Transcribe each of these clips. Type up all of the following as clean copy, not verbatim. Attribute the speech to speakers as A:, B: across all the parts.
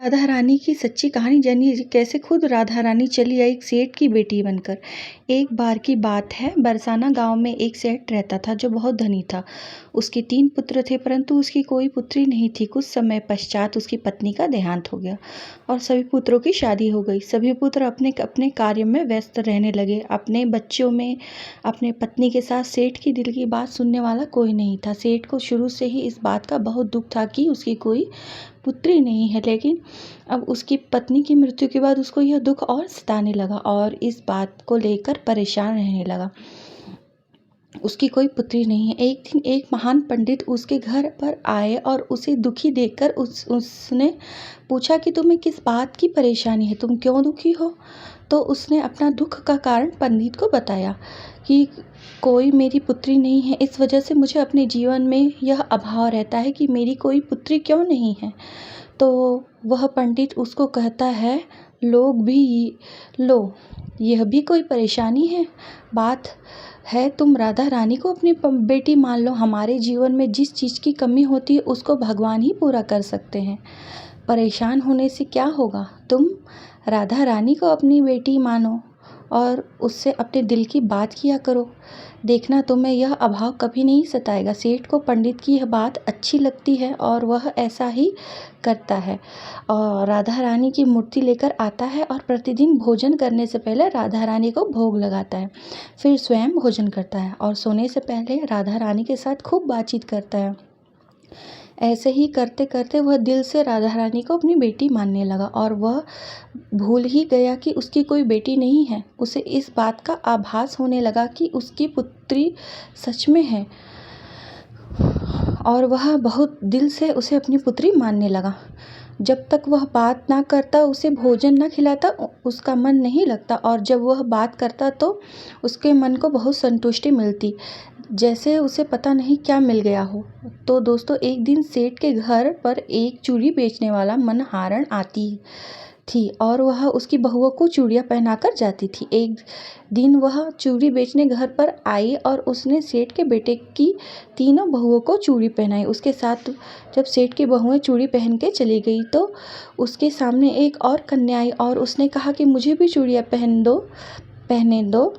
A: राधा रानी की सच्ची कहानी जानिए कैसे खुद राधा रानी चली आई एक सेठ की बेटी बनकर। एक बार की बात है, बरसाना गांव में एक सेठ रहता था जो बहुत धनी था। उसके 3 पुत्र थे परंतु उसकी कोई पुत्री नहीं थी। कुछ समय पश्चात उसकी पत्नी का देहांत हो गया और सभी पुत्रों की शादी हो गई। सभी पुत्र अपने अपने कार्य में व्यस्त रहने लगे। अपने बच्चों में अपने पत्नी के साथ सेठ की दिल की बात सुनने वाला कोई नहीं था। सेठ को शुरू से ही इस बात का बहुत दुख था कि उसकी कोई पुत्री नहीं है, लेकिन अब उसकी पत्नी की मृत्यु के बाद उसको यह दुख और सताने लगा और इस बात को लेकर परेशान रहने लगा। उसकी कोई पुत्री नहीं है। एक दिन एक महान पंडित उसके घर पर आए और उसे दुखी देखकर उसने पूछा कि तुम्हें किस बात की परेशानी है, तुम क्यों दुखी हो। तो उसने अपना दुख का कारण पंडित को बताया कि कोई मेरी पुत्री नहीं है, इस वजह से मुझे अपने जीवन में यह अभाव रहता है कि मेरी कोई पुत्री क्यों नहीं है। तो वह पंडित उसको कहता है, लोग भी लो, यह भी कोई परेशानी है। बात है तुम राधा रानी को अपनी बेटी मान लो। हमारे जीवन में जिस चीज़ की कमी होती है उसको भगवान ही पूरा कर सकते हैं। परेशान होने से क्या होगा, तुम राधा रानी को अपनी बेटी मानो और उससे अपने दिल की बात किया करो, देखना तुम्हें यह अभाव कभी नहीं सताएगा। सेठ को पंडित की यह बात अच्छी लगती है और वह ऐसा ही करता है और राधा रानी की मूर्ति लेकर आता है और प्रतिदिन भोजन करने से पहले राधा रानी को भोग लगाता है, फिर स्वयं भोजन करता है और सोने से पहले राधा रानी के साथ खूब बातचीत करता है। ऐसे ही करते करते वह दिल से राधा रानी को अपनी बेटी मानने लगा और वह भूल ही गया कि उसकी कोई बेटी नहीं है। उसे इस बात का आभास होने लगा कि उसकी पुत्री सच में है और वह बहुत दिल से उसे अपनी पुत्री मानने लगा। जब तक वह बात ना करता, उसे भोजन ना खिलाता, उसका मन नहीं लगता और जब वह बात करता तो उसके मन को बहुत संतुष्टि मिलती, जैसे उसे पता नहीं क्या मिल गया हो। तो दोस्तों, एक दिन सेठ के घर पर एक चूड़ी बेचने वाला मनहारन आती थी और वह उसकी बहुओं को चूड़ियाँ पहनाकर जाती थी। एक दिन वह चूड़ी बेचने घर पर आई और उसने सेठ के बेटे की तीनों बहुओं को चूड़ी पहनाई। उसके साथ जब सेठ की बहुएं चूड़ी पहन के चली गई तो उसके सामने एक और कन्या आई और उसने कहा कि मुझे भी चूड़ियाँ पहने दो।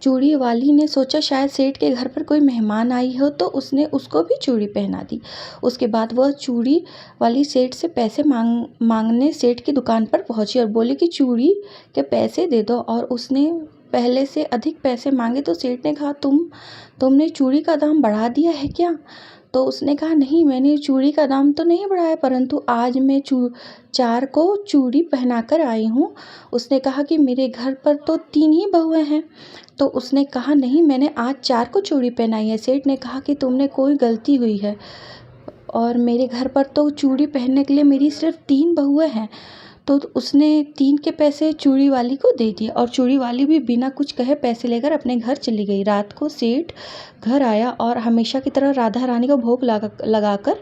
A: चूड़ी वाली ने सोचा शायद सेठ के घर पर कोई मेहमान आई हो, तो उसने उसको भी चूड़ी पहना दी। उसके बाद वह चूड़ी वाली सेठ से पैसे मांगने सेठ की दुकान पर पहुंची और बोली कि चूड़ी के पैसे दे दो और उसने पहले से अधिक पैसे मांगे तो सेठ ने कहा, तुमने चूड़ी का दाम बढ़ा दिया है क्या। तो उसने कहा, नहीं, मैंने चूड़ी का दाम तो नहीं बढ़ाया, परंतु आज मैं 4 को चूड़ी पहनाकर आई हूँ। उसने कहा कि मेरे घर पर तो 3 ही बहुएं हैं। तो उसने कहा, नहीं, मैंने आज 4 को चूड़ी पहनाई है। सेठ ने कहा कि तुमने कोई गलती हुई है और मेरे घर पर तो चूड़ी पहनने के लिए मेरी सिर्फ 3 बहुएं हैं। तो उसने 3 के पैसे चूड़ी वाली को दे दिए और चूड़ी वाली भी बिना कुछ कहे पैसे लेकर अपने घर चली गई। रात को सेठ घर आया और हमेशा की तरह राधा रानी को भोग लगाकर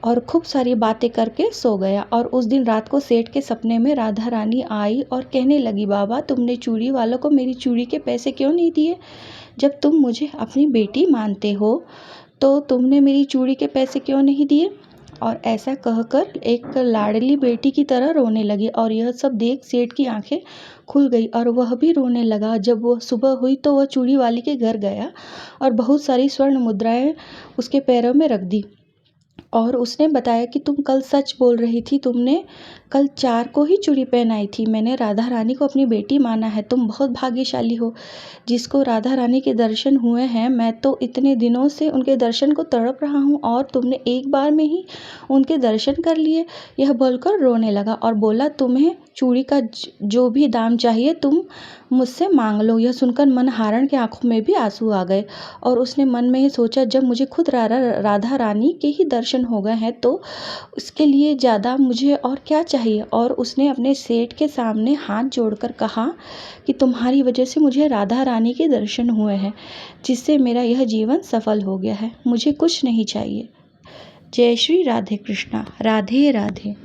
A: और खूब सारी बातें करके सो गया। और उस दिन रात को सेठ के सपने में राधा रानी आई और कहने लगी, बाबा, तुमने चूड़ी वालों को मेरी चूड़ी के पैसे क्यों नहीं दिए। जब तुम मुझे अपनी बेटी मानते हो तो तुमने मेरी चूड़ी के पैसे क्यों नहीं दिए। और ऐसा कहकर एक लाडली बेटी की तरह रोने लगी और यह सब देख सेठ की आंखें खुल गई और वह भी रोने लगा। जब वह सुबह हुई तो वह चूड़ी वाली के घर गया और बहुत सारी स्वर्ण मुद्राएं उसके पैरों में रख दी और उसने बताया कि तुम कल सच बोल रही थी, तुमने कल 4 को ही चूड़ी पहनाई थी। मैंने राधा रानी को अपनी बेटी माना है। तुम बहुत भाग्यशाली हो जिसको राधा रानी के दर्शन हुए हैं। मैं तो इतने दिनों से उनके दर्शन को तड़प रहा हूँ और तुमने एक बार में ही उनके दर्शन कर लिए। यह बोलकर रोने लगा और बोला, तुम्हें चूड़ी का जो भी दाम चाहिए तुम मुझसे मांग लो। यह सुनकर मनहारन के आंखों में भी आंसू आ गए और उसने मन में ही सोचा, जब मुझे खुद राधा रानी के ही दर्शन हो गए हैं तो उसके लिए ज़्यादा मुझे और क्या चाहिए। और उसने अपने सेठ के सामने हाथ जोड़कर कहा कि तुम्हारी वजह से मुझे राधा रानी के दर्शन हुए हैं, जिससे मेरा यह जीवन सफल हो गया है। मुझे कुछ नहीं चाहिए। जय श्री राधे कृष्णा। राधे राधे।